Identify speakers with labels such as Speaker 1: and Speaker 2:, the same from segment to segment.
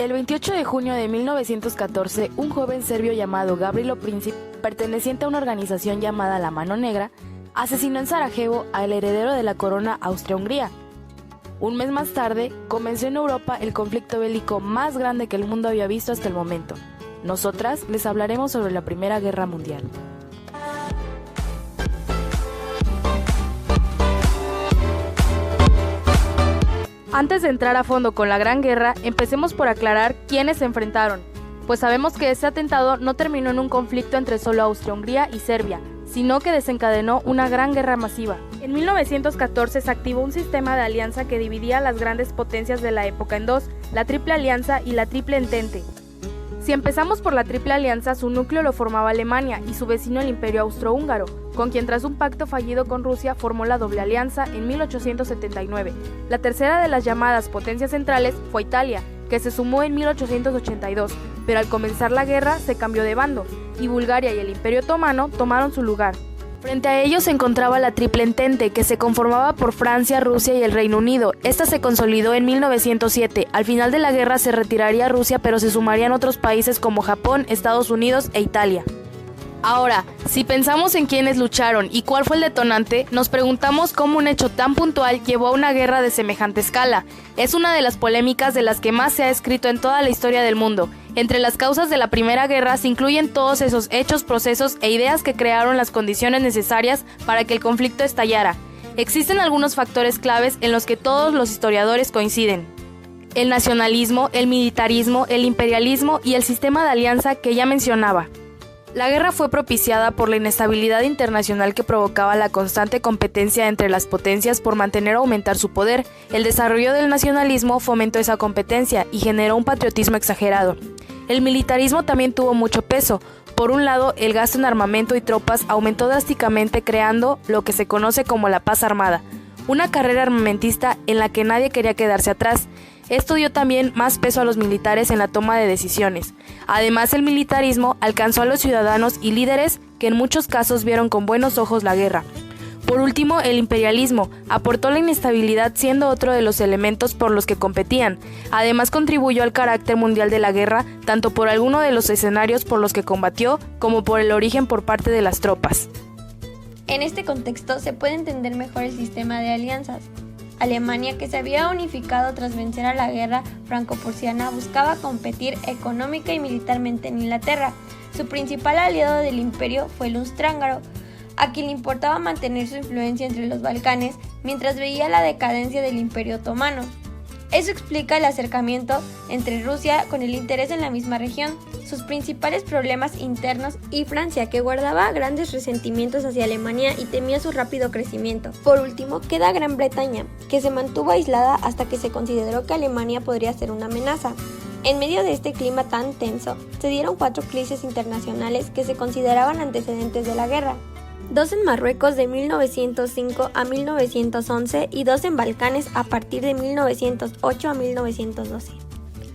Speaker 1: El 28 de junio de 1914, un joven serbio llamado Gavrilo Princip, perteneciente a una organización llamada La Mano Negra, asesinó en Sarajevo al heredero de la corona Austria-Hungría. Un mes más tarde, comenzó en Europa el conflicto bélico más grande que el mundo había visto hasta el momento. Nosotras les hablaremos sobre la Primera Guerra Mundial. Antes de entrar a fondo con la Gran Guerra, empecemos por aclarar quiénes se enfrentaron, pues sabemos que este atentado no terminó en un conflicto entre solo Austria-Hungría y Serbia, sino que desencadenó una gran guerra masiva. En 1914 se activó un sistema de alianza que dividía a las grandes potencias de la época en dos, la Triple Alianza y la Triple Entente. Si empezamos por la Triple Alianza, su núcleo lo formaba Alemania y su vecino el Imperio Austrohúngaro, con quien tras un pacto fallido con Rusia formó la Doble Alianza en 1879. La tercera de las llamadas potencias centrales fue Italia, que se sumó en 1882, pero al comenzar la guerra se cambió de bando, y Bulgaria y el Imperio Otomano tomaron su lugar. Frente a ellos se encontraba la Triple Entente, que se conformaba por Francia, Rusia y el Reino Unido. Esta se consolidó en 1907. Al final de la guerra se retiraría Rusia, pero se sumarían otros países como Japón, Estados Unidos e Italia. Ahora, si pensamos en quiénes lucharon y cuál fue el detonante, nos preguntamos cómo un hecho tan puntual llevó a una guerra de semejante escala. Es una de las polémicas de las que más se ha escrito en toda la historia del mundo. Entre las causas de la Primera Guerra se incluyen todos esos hechos, procesos e ideas que crearon las condiciones necesarias para que el conflicto estallara. Existen algunos factores claves en los que todos los historiadores coinciden: el nacionalismo, el militarismo, el imperialismo y el sistema de alianza que ya mencionaba. La guerra fue propiciada por la inestabilidad internacional que provocaba la constante competencia entre las potencias por mantener o aumentar su poder. El desarrollo del nacionalismo fomentó esa competencia y generó un patriotismo exagerado. El militarismo también tuvo mucho peso. Por un lado, el gasto en armamento y tropas aumentó drásticamente, creando lo que se conoce como la paz armada, una carrera armamentista en la que nadie quería quedarse atrás. Esto dio también más peso a los militares en la toma de decisiones. Además, el militarismo alcanzó a los ciudadanos y líderes que en muchos casos vieron con buenos ojos la guerra. Por último, el imperialismo aportó la inestabilidad, siendo otro de los elementos por los que competían. Además, contribuyó al carácter mundial de la guerra, tanto por alguno de los escenarios por los que combatió, como por el origen por parte de las tropas.
Speaker 2: En este contexto se puede entender mejor el sistema de alianzas. Alemania, que se había unificado tras vencer a la guerra franco-prusiana, buscaba competir económica y militarmente en Inglaterra. Su principal aliado del imperio fue el Austro-Húngaro, a quien le importaba mantener su influencia entre los Balcanes mientras veía la decadencia del Imperio Otomano. Eso explica el acercamiento entre Rusia con el interés en la misma región, sus principales problemas internos y Francia, que guardaba grandes resentimientos hacia Alemania y temía su rápido crecimiento. Por último, queda Gran Bretaña, que se mantuvo aislada hasta que se consideró que Alemania podría ser una amenaza. En medio de este clima tan tenso, se dieron 4 crisis internacionales que se consideraban antecedentes de la guerra. 2 en Marruecos de 1905 a 1911 y 2 en Balcanes a partir de 1908 a 1912.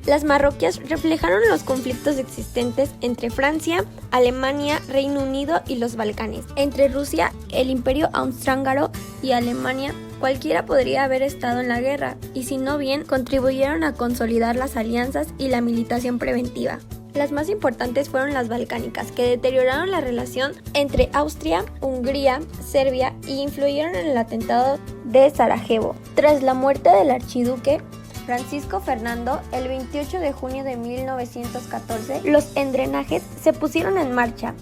Speaker 2: Las marroquías reflejaron los conflictos existentes entre Francia, Alemania, Reino Unido y los Balcanes. Entre Rusia, el Imperio Austrohúngaro y Alemania, cualquiera podría haber estado en la guerra, y si no bien, contribuyeron a consolidar las alianzas y la militación preventiva. Las más importantes fueron las balcánicas, que deterioraron la relación entre Austria, Hungría, Serbia y influyeron en el atentado de Sarajevo. Tras la muerte del archiduque Francisco Fernando, el 28 de junio de 1914, los endrenajes se pusieron en marcha.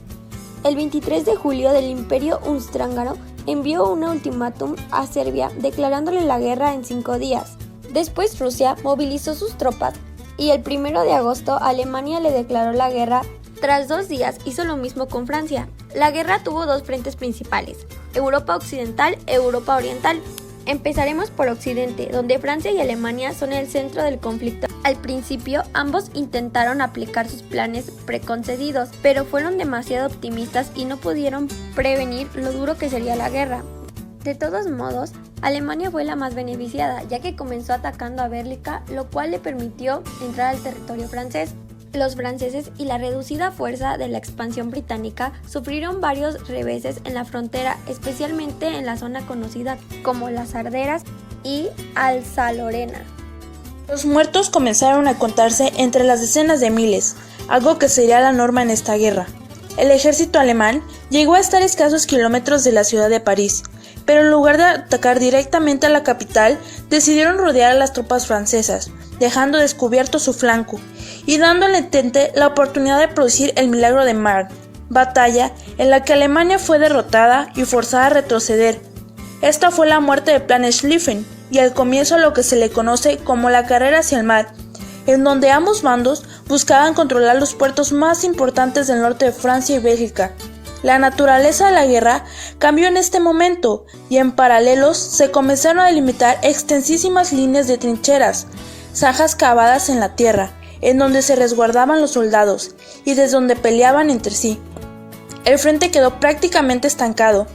Speaker 2: El 23 de julio, del Imperio Austrohúngaro envió un ultimátum a Serbia declarándole la guerra en 5 días. Después Rusia movilizó sus tropas y el 1 de agosto Alemania le declaró la guerra. Tras 2 días hizo lo mismo con Francia. La guerra tuvo 2 frentes principales: Europa Occidental e Europa Oriental. Empezaremos por Occidente, donde Francia y Alemania son el centro del conflicto. Al principio, ambos intentaron aplicar sus planes preconcebidos, pero fueron demasiado optimistas y no pudieron prevenir lo duro que sería la guerra. De todos modos, Alemania fue la más beneficiada, ya que comenzó atacando a Bélgica, lo cual le permitió entrar al territorio francés. Los franceses y la reducida fuerza de la expansión británica sufrieron varios reveses en la frontera, especialmente en la zona conocida como las Arderas y Alsa-Lorena.
Speaker 3: Los muertos comenzaron a contarse entre las decenas de miles, algo que sería la norma en esta guerra. El ejército alemán llegó a estar a escasos kilómetros de la ciudad de París, pero en lugar de atacar directamente a la capital, decidieron rodear a las tropas francesas, dejando descubierto su flanco y dando al entente la oportunidad de producir el milagro de Marne, batalla en la que Alemania fue derrotada y forzada a retroceder. Esta fue la muerte de Plan Schlieffen y el comienzo a lo que se le conoce como la carrera hacia el mar, en donde ambos bandos buscaban controlar los puertos más importantes del norte de Francia y Bélgica. La naturaleza de la guerra cambió en este momento y en paralelos se comenzaron a delimitar extensísimas líneas de trincheras, zanjas cavadas en la tierra, en donde se resguardaban los soldados y desde donde peleaban entre sí. El frente quedó prácticamente estancado.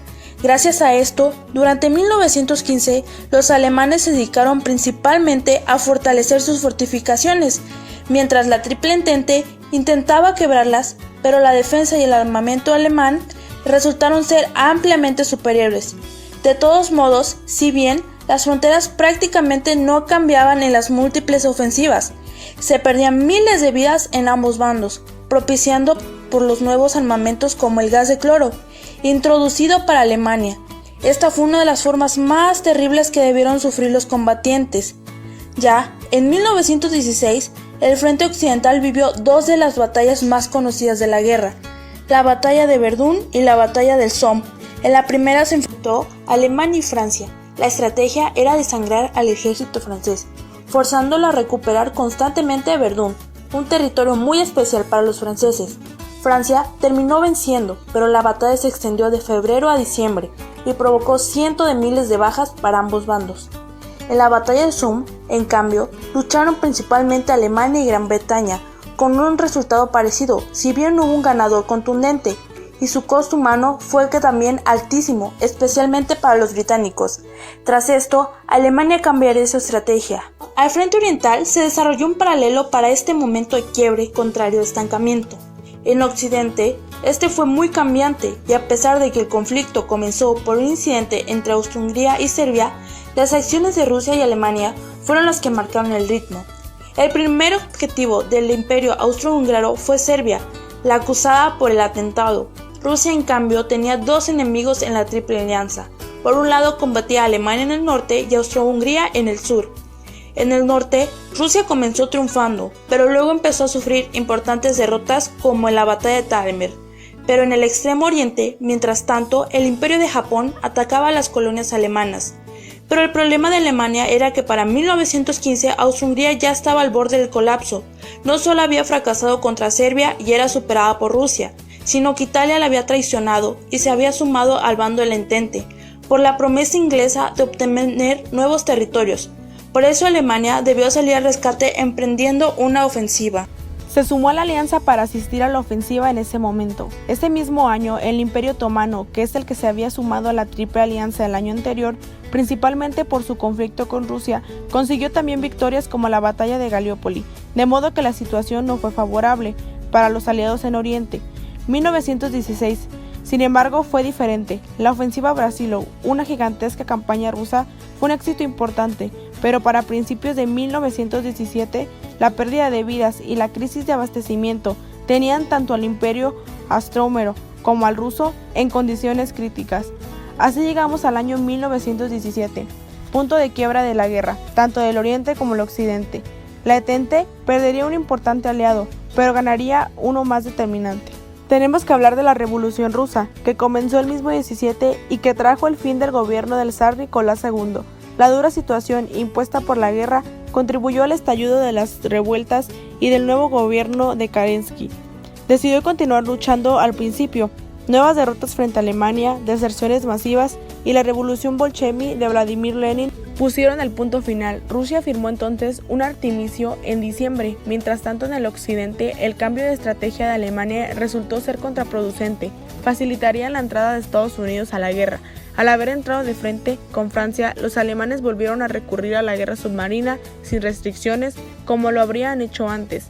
Speaker 3: Gracias a esto, durante 1915, los alemanes se dedicaron principalmente a fortalecer sus fortificaciones, mientras la Triple Entente intentaba quebrarlas, pero la defensa y el armamento alemán resultaron ser ampliamente superiores. De todos modos, si bien las fronteras prácticamente no cambiaban en las múltiples ofensivas, se perdían miles de vidas en ambos bandos, propiciando por los nuevos armamentos como el gas de cloro, introducido para Alemania. Esta fue una de las formas más terribles que debieron sufrir los combatientes. Ya en 1916, el frente occidental vivió dos de las batallas más conocidas de la guerra, la batalla de Verdún y la batalla del Somme. En la primera se enfrentó Alemania y Francia. La estrategia era desangrar al ejército francés, forzándolo a recuperar constantemente Verdún, un territorio muy especial para los franceses. Francia terminó venciendo, pero la batalla se extendió de febrero a diciembre y provocó cientos de miles de bajas para ambos bandos. En la batalla de Somme, en cambio, lucharon principalmente Alemania y Gran Bretaña, con un resultado parecido, si bien no hubo un ganador contundente, y su costo humano fue que también altísimo, especialmente para los británicos. Tras esto, Alemania cambiaría su estrategia. Al frente oriental se desarrolló un paralelo para este momento de quiebre contrario de estancamiento. En Occidente, este fue muy cambiante y a pesar de que el conflicto comenzó por un incidente entre Austria-Hungría y Serbia, las acciones de Rusia y Alemania fueron las que marcaron el ritmo. El primer objetivo del imperio austrohúngaro fue Serbia, la acusada por el atentado. Rusia, en cambio, tenía dos enemigos en la Triple Alianza. Por un lado combatía a Alemania en el norte y Austria-Hungría en el sur. En el norte, Rusia comenzó triunfando, pero luego empezó a sufrir importantes derrotas como en la batalla de Táremberg. Pero en el extremo oriente, mientras tanto, el imperio de Japón atacaba a las colonias alemanas. Pero el problema de Alemania era que para 1915 Austria-Hungría ya estaba al borde del colapso. No solo había fracasado contra Serbia y era superada por Rusia, sino que Italia la había traicionado y se había sumado al bando del Entente, por la promesa inglesa de obtener nuevos territorios. Por eso Alemania debió salir al rescate emprendiendo una ofensiva.
Speaker 4: Se sumó a la alianza para asistir a la ofensiva en ese momento. Ese mismo año, el Imperio Otomano, que es el que se había sumado a la Triple Alianza el año anterior, principalmente por su conflicto con Rusia, consiguió también victorias como la batalla de Gallipoli, de modo que la situación no fue favorable para los aliados en Oriente. 1916, sin embargo, fue diferente. La ofensiva Brasilau, una gigantesca campaña rusa, fue un éxito importante, pero para principios de 1917, la pérdida de vidas y la crisis de abastecimiento tenían tanto al imperio austrohúngaro como al ruso en condiciones críticas. Así llegamos al año 1917, punto de quiebra de la guerra, tanto del oriente como del occidente. La Entente perdería un importante aliado, pero ganaría uno más determinante. Tenemos que hablar de la Revolución Rusa, que comenzó el mismo 17 y que trajo el fin del gobierno del zar Nicolás II. La dura situación impuesta por la guerra contribuyó al estallido de las revueltas y del nuevo gobierno de Kerensky. Decidió continuar luchando al principio. Nuevas derrotas frente a Alemania, deserciones masivas y la revolución bolchevique de Vladimir Lenin pusieron el punto final. Rusia firmó entonces un armisticio en diciembre. Mientras tanto, en el occidente, el cambio de estrategia de Alemania resultó ser contraproducente. Facilitaría la entrada de Estados Unidos a la guerra. Al haber entrado de frente con Francia, los alemanes volvieron a recurrir a la guerra submarina sin restricciones como lo habrían hecho antes.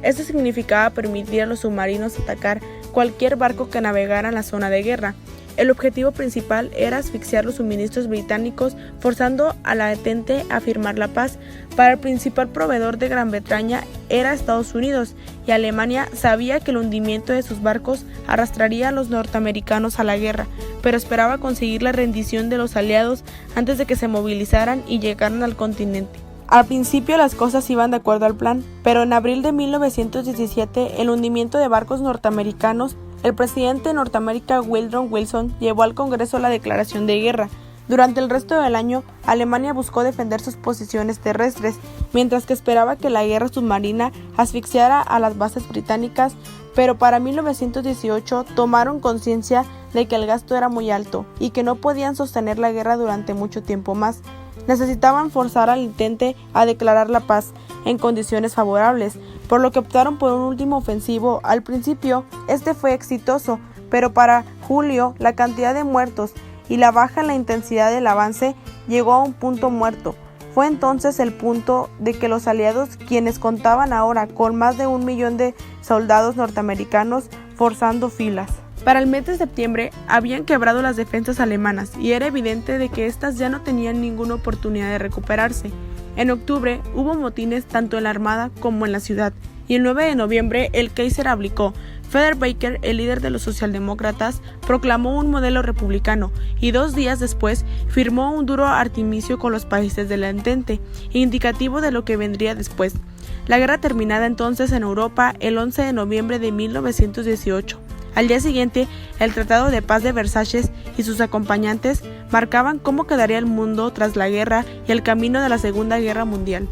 Speaker 4: Esto significaba permitir a los submarinos atacar cualquier barco que navegara en la zona de guerra. El objetivo principal era asfixiar los suministros británicos, forzando a la Entente a firmar la paz. Para el principal proveedor de Gran Bretaña era Estados Unidos, y Alemania sabía que el hundimiento de sus barcos arrastraría a los norteamericanos a la guerra, pero esperaba conseguir la rendición de los aliados antes de que se movilizaran y llegaran al continente. Al principio las cosas iban de acuerdo al plan, pero en abril de 1917, el hundimiento de barcos norteamericanos, el presidente de Norteamérica Woodrow Wilson llevó al Congreso la declaración de guerra. Durante el resto del año, Alemania buscó defender sus posiciones terrestres, mientras que esperaba que la guerra submarina asfixiara a las bases británicas, pero para 1918 tomaron conciencia de que el gasto era muy alto y que no podían sostener la guerra durante mucho tiempo más. Necesitaban forzar al Entente a declarar la paz en condiciones favorables, por lo que optaron por un último ofensivo. Al principio, este fue exitoso, pero para julio la cantidad de muertos y la baja en la intensidad del avance llegó a un punto muerto. Fue entonces el punto de que los aliados, quienes contaban ahora con más de 1 millón de soldados norteamericanos forzando filas. Para el mes de septiembre habían quebrado las defensas alemanas y era evidente de que éstas ya no tenían ninguna oportunidad de recuperarse. En octubre hubo motines tanto en la armada como en la ciudad, y el 9 de noviembre el Kaiser abdicó. Federbaker, el líder de los socialdemócratas, proclamó un modelo republicano y 2 días después firmó un duro armisticio con los países de la Entente, indicativo de lo que vendría después. La guerra terminada entonces en Europa el 11 de noviembre de 1918. Al día siguiente, el Tratado de Paz de Versalles y sus acompañantes marcaban cómo quedaría el mundo tras la guerra y el camino de la Segunda Guerra Mundial.